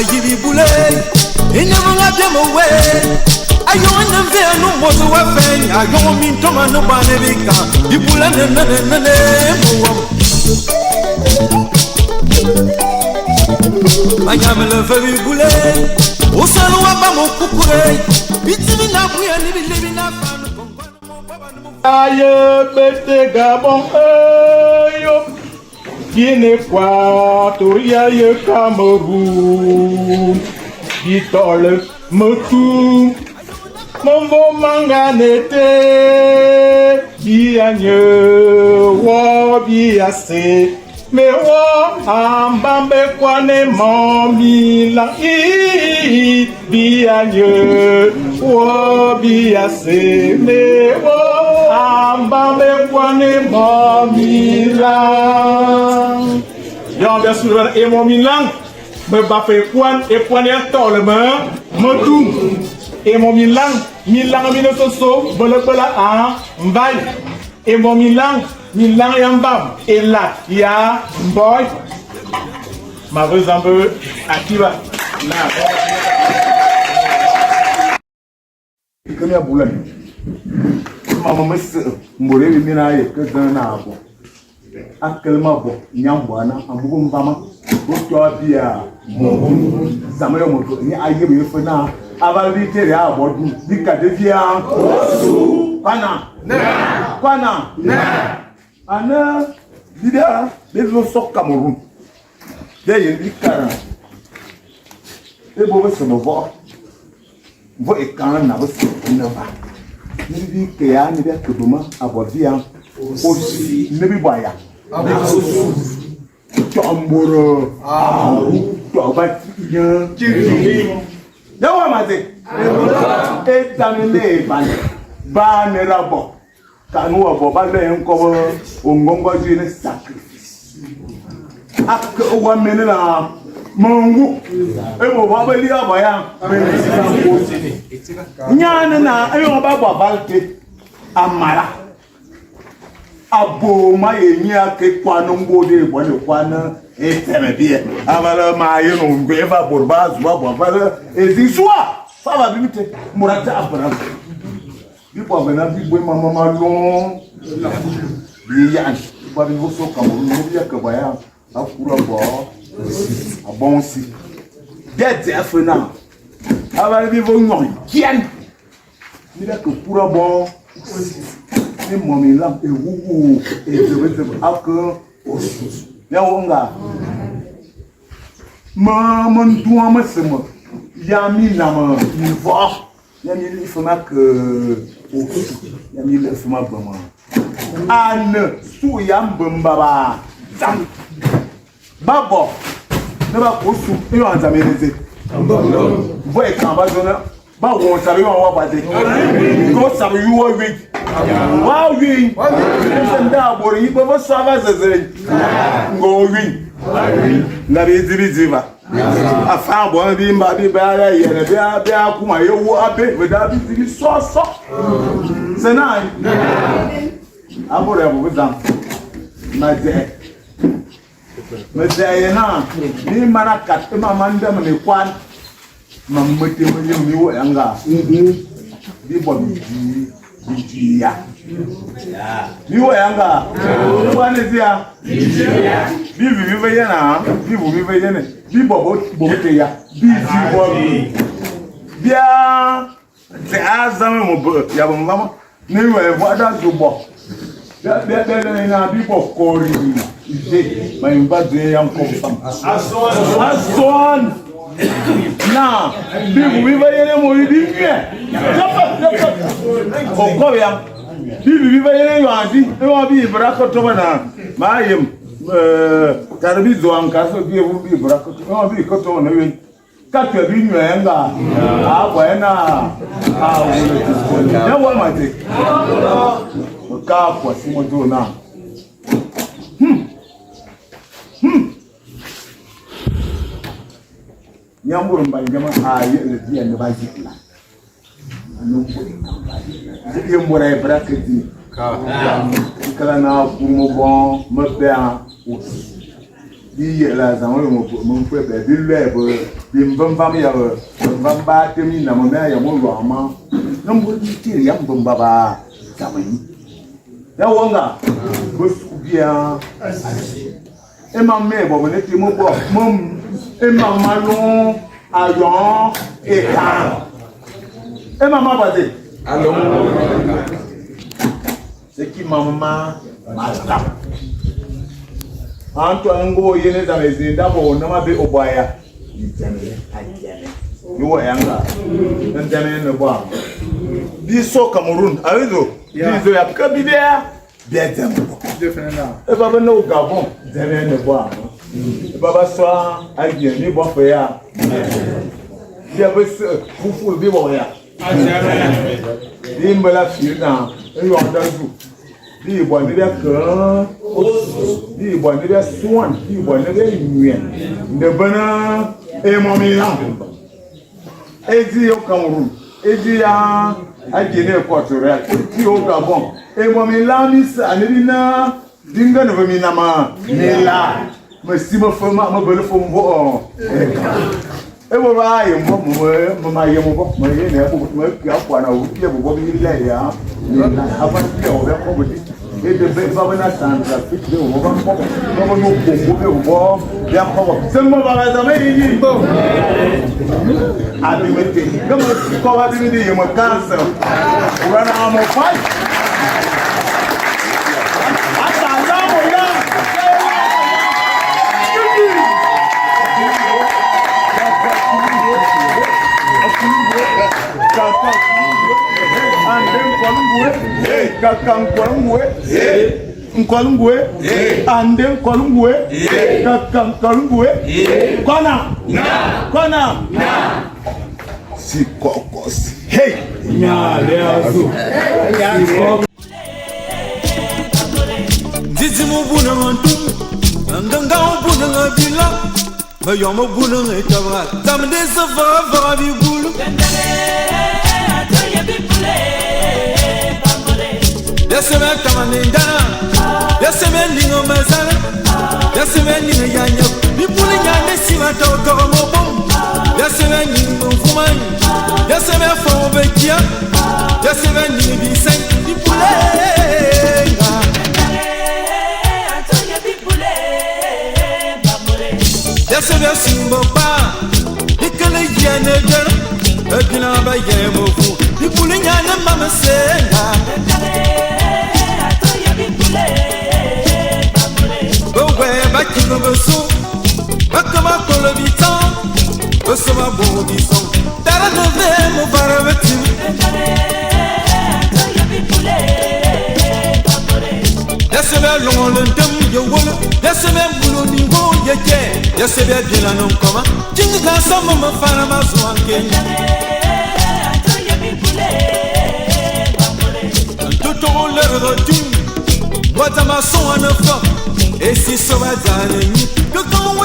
Yibi bule, inyamanga demowe. Ayo nve no mozo wefen, ayo mintoma no banebika. Ibula nene mo. Manyamele febi bule, osalo waba mo kukure. Bitimi na buya ni bilebi na fanu bongwana mo baba no. Aye bete gabon yo. Guinée Équatoriale Cameroun Ditole Motou Mambo Manganete Biagne Wo Biase Me wo Ambambe Kwane Mamila Biagne Wo Biase Me wo Ambambe Kwane Mamila bien sûr, et mon milan, me bafé point et poignard le main, me tout. Et mon milan, mine soso, bolokola a, mbay. Et mon milan yambam. Et là, il y a boy. Ma ressemble à qui va? Comme ya boulot. Maman me se, m'bolé le minaye que d'un arbre. Actuellement bon nyambwana ambugo mbama boto bia mo zamelo moto ni aye me fena avalite ya abodu dika devia pana ana dida bezo sok Cameroun de yendikara e bo se no vo e kan na bo se na ba ni bi ke ya ni be koduma abodia aussi nebi boya Tomboro Tobat Yawa mate Etamile ban rabo Kanu abo ba le nko ongongo jine sacrifice ak wa menena mongu ebo ba ba li abaya nyane na ayo ba ba balte amara abo ma yenya ke kwano ngode bone kwana eteme bie amala ma yeno ngeva borba zuwa baba eziswa faba bimite murata abra bipo bena bibwe mama malon biyan ba bi so Cameroun no bia ke baya akura bo abonsi dete afena abali bi vo nyon kien ni da ke pura bon ni momi lam e wuwu e zebe akko osus ya wonga ma nduwa masema ya mi na ma nivo ya mi li fama que osus ya mi li fama bama an su ya mbamba ba zam babo ne ba ko su e wa zameleze vo e kan ba zona ba won sabe won wa bade ko sabe you wa week wow wi nda bori ko ba sava zeze ngo wi na bi ziba afa bo bi mba bi ba ya yere bi akuma yewu abe we da bi zibi so senai abore bo bizam na je Mezaya na ni mana kat mama ndam ne kwan mamete mi wo yanga bi bo bi ya mi wo yanga kwan zia bi bi yana bi bu bi yana bi bo te ya bi ji bo bia te azame mo ya bo mama ni we bo da zo bo bia na bi bo kori ije ma invade yan ko sam ason na bi bu bi yana mo di me ko ya bi yana yo andi e wa bi brako to bana ma yem tarbi zo an kaso bi bu bi brako to ma bi ko to na we ka to bi nyu enga a kwa na a wo na wa mate ka kwa simo do na Yambur Banjama, I the end of Azikla. Nobody can buy it. Yambur, I bracket it. Kalana, Kumobon, Mabea, the last one, Mumpe, the labor, the Mbambamia, Mbamba, Temi, Namona, Yamurama. Nobody till Yambamba, Tammy. Now, Wanga, Busubia. Emma Mebo, when it came over, Mum, Emma Malon, Ayon, Etan. Emma Mabade. Allons. C'est qui maman, Master. Antoine Go, Yenes, and d'abord, never be Obaya. You were younger. And then in the bar. This so Cameroon, I do. These are Kabidea. Baba no Gabon, then in the bar. Baba saw I get me for ya. There was who will be warrior. The Imbala field now, and you are done. The one did a girl, the one did a swan, the one did a union. The banner, a mommy lamp. Ezio Cameroon, Ezia, I get a quarter, Ezio Gabon. Mommy Lamis, Anelina, Dingan of Minama, Nela, Massimo from Mabel from War. Ever I am my young my one of the Bobby Leia, haven't killed their property. It is the Babana Sandra, fit the woman, no war, their power. Some of us are made. I've been waiting. Come on, call up in the human cancer. Run arm of fight. Nkolungwe ande nkolungwe kakankolungwe kona si kokos hey nyaleazu Dizimu buna mantu nganga buna ngabila bayomo buna ngetabra tamde safa bi bulu Yaseme kamanenda, yaseme ningo mazala, yaseme ningo yanyo, bipuli nyane siwa toko mobom, yaseme ningo fumani, yaseme fobekia, yaseme ningo bisay, bipule. Yaseme simbo pa, ikale yane jana, akina ba yemo fu, bipuli nyane mama senga. So, Bakama Colobita, Osama Bodison, Tara Novemo Baravati. Yes, a long and dumb, your woman, yes, a man who knew your care, yes, a bad dinner no comma, Jinga some of my farmers one game. Toto level what am I so on the phone? Et si ça va dans le nid, que quand on va